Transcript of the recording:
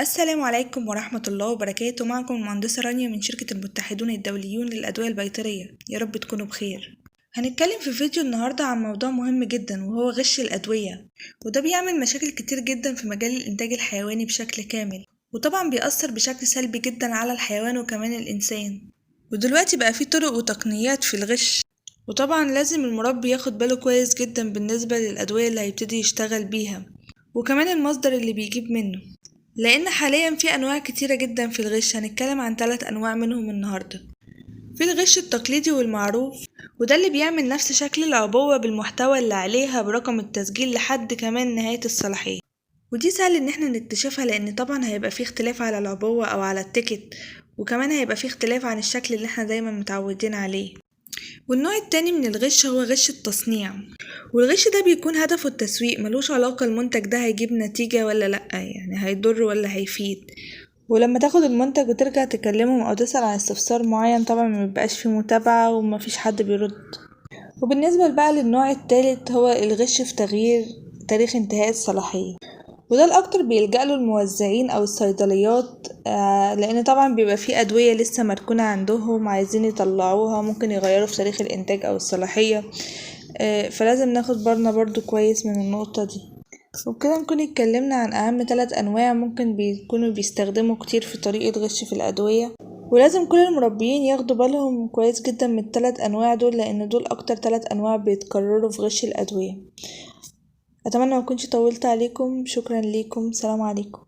السلام عليكم ورحمة الله وبركاته. معكم المهندسة رانيا من شركة المتحدون الدوليون للأدوية البيطرية. يا رب تكونوا بخير. هنتكلم في فيديو النهاردة عن موضوع مهم جدا وهو غش الأدوية، وده بيعمل مشاكل كتير جدا في مجال الإنتاج الحيواني بشكل كامل، وطبعا بيأثر بشكل سلبي جدا على الحيوان وكمان الإنسان. ودلوقتي بقى في طرق وتقنيات في الغش، وطبعا لازم المربي ياخد باله كويس جدا بالنسبة للأدوية اللي هيبتدي يشتغل بيها، وكمان المصدر اللي بيجيب منه، لأن حاليا في أنواع كتيرة جدا في الغش. هنتكلم عن 3 أنواع منهم النهاردة. في الغش التقليدي والمعروف، وده اللي بيعمل نفس شكل العبوة بالمحتوى اللي عليها برقم التسجيل لحد كمان نهاية الصلاحية، ودي سهل ان احنا نكتشفها لان طبعا هيبقى فيه اختلاف على العبوة او على التيكت، وكمان هيبقى فيه اختلاف عن الشكل اللي احنا دايما متعودين عليه. والنوع التاني من الغش هو غش التصنيع، والغش ده بيكون هدفه التسويق، ملوش علاقة المنتج ده هيجيب نتيجة ولا لأ، يعني هيضر ولا هيفيد. ولما تاخد المنتج وترجع تكلمهم أو تسأل عن استفسار معين طبعا مبيبقاش فيه متابعة ومفيش حد بيرد. وبالنسبة بقى للنوع التالت هو الغش في تغيير تاريخ انتهاء الصلاحية، وده الأكتر بيلجأ له الموزعين أو الصيدليات، لأن طبعا بيبقى فيه أدوية لسه مركونة عندهم عايزين يطلعوها، ممكن يغيروا في تاريخ الإنتاج أو الصلاحية. فلازم ناخد بالنا برضو كويس من النقطة دي. وبكده نكون اتكلمنا عن أهم 3 أنواع ممكن بيكونوا بيستخدموا كتير في طريقة غش في الأدوية، ولازم كل المربيين ياخدوا بالهم كويس جدا من ال3 أنواع دول، لأن دول أكتر 3 أنواع بيتكرروا في غش الأدوية. أتمنى ما أكونش طولت عليكم. شكرا ليكم. سلام عليكم.